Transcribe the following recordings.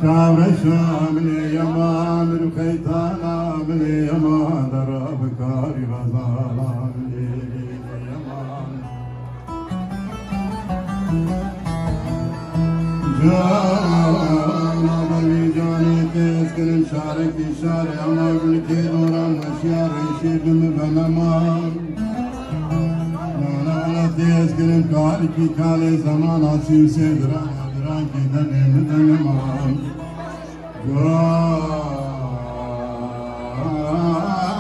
كابرشا من يمان رخيتانا من يمان درب كاري غزالا من يمان جانا بني جاني تسكن شارك شارع ما بلكي دوران وشيار يشيب من بنمان نانا تسكن كاركي كالي زمان عسيو سيدران دران كي دني مدنمان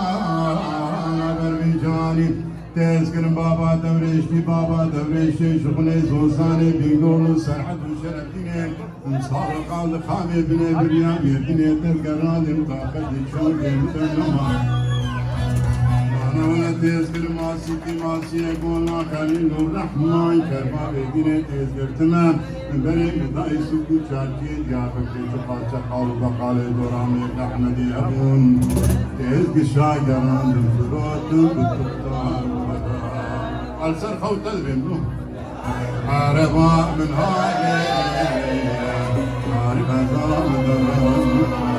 جانا بني جاني تسكن بابا دوريشتي بابا دوريشتي شغلي زوزاني بيقولوا سرحت وشرفتيني صارق على خامي بني بريام يدني تذكراني مقاقد شوقي متنما انا ولا تسكن ماسي يقولنا خليل الرحمن كرباب يدني تذكر تمام بري بداي سكو شاكي يا فكري شقا شقال بقالي دورامي احمدي ابون تذكر شاقران الفروت بالتختار السر خوت البنو عرفا من هاي عرفا من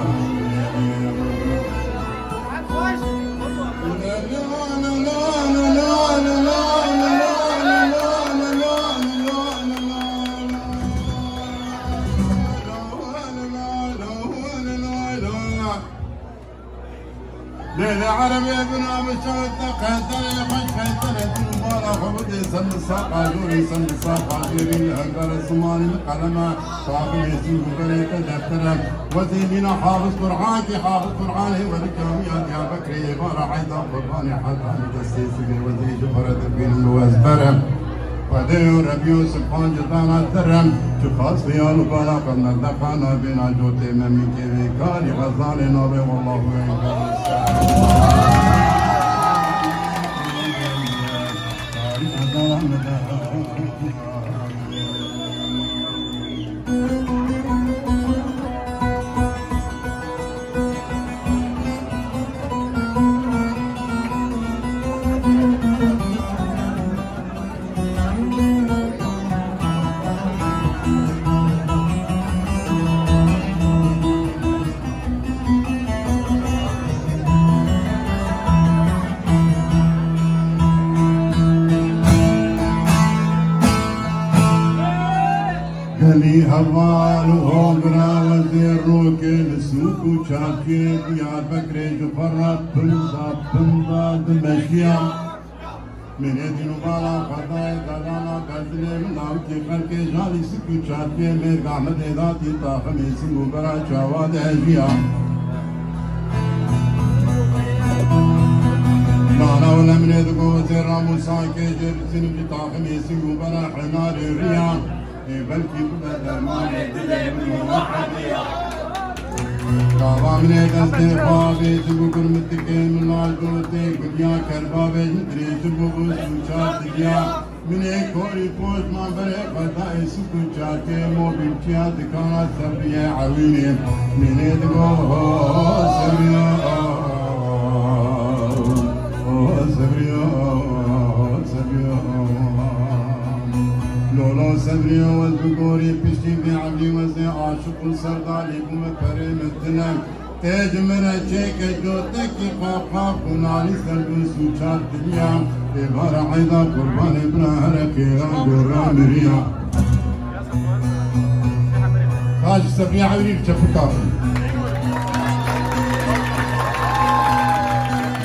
ليلة عربي ابن ابو شوت قهتني خش خيتني مبارك وبدي سن الساقة دوري سن الساقة دوري الهجر السماني القلمة صاحب يسيب بريك دفترة وزيدنا حافظ قرآنك حافظ قرآني والكاميات يا بكري بارا عيدا قرآني حتى مجسيس بي وزيد فرد بين الوزبرة وديو ربيو سبحان جدانا ترم شخاص فيالو بالا قبنا دخانا بنا جوتي ممي كيوي كاري غزالي نوبي والله وينكار لي هوال وغرا وزير روكي السوق وشاكيت يا بكري جفرت بندا دمشقيا من يدين بالا خداي دلانا قدلي من اوتي خلقي جالي سكو شاكي من قامد ذاتي طاقمي سنو برا شواد اجيا نانا ولا من يدقو وزير موسى كي جرسن بطاقمي سنو برا حنار الريان بلكي بدل ما يدري من وحديا كابا من دستي خوابي تبكر متكي من الجوتي قديا كربابي ندري تبكو سوشات ديا من كوري فوش ما بري قدائي سكو شاكي مو بنتيا دكانا سبريا عويني من يدقو سبريا سبريا لولا سبريا والبقوري بشتي في عبدي وزي عاشق السردالي بوم كريم التنم تاج من الشيك جوتك خاف ونالي سلبي سوشات دنيا ببار عيدا قربان ابن هرقي غورا مريا خاج سبريا عبري بشفو كافي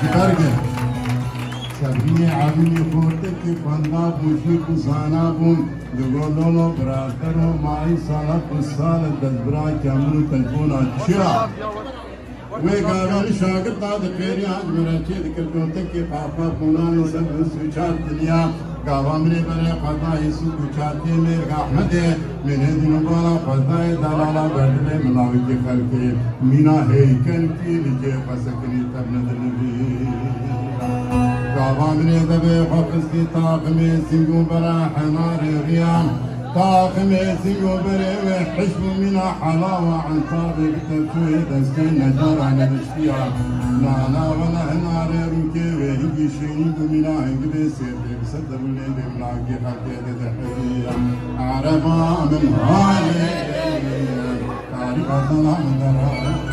جبارجل سبريا عبري خورتك فناب وشيك وزانابون دقولولو برادرو معي صلاة والصالة دزبرا كاملو تلفونا شرا وقالوا لي شاقر بعد خيري عاد مراتي ذكر جوتك خافا فوناني سب سوشات دنيا قاوا مني بري قضاء يسوق وشاتي مير احمد من هدي نبالا قضاء دلالا بدل ملاوي خلقي مينا هيكل في لجي فسكني تبند النبي قاوا مني ذبي حفظتي طاقمي سنقو برا حمار ريان طاقمي سنقو بري وحشب منا حلاوة عن طابق تبشوي دسكين نجار عن الاشتيا نانا ونحنا ريروكي وهيجي شينيكو منا هنقبي سيري بصدر الليل ملاقي خلقي تدحيا عربا من هالي Harika salam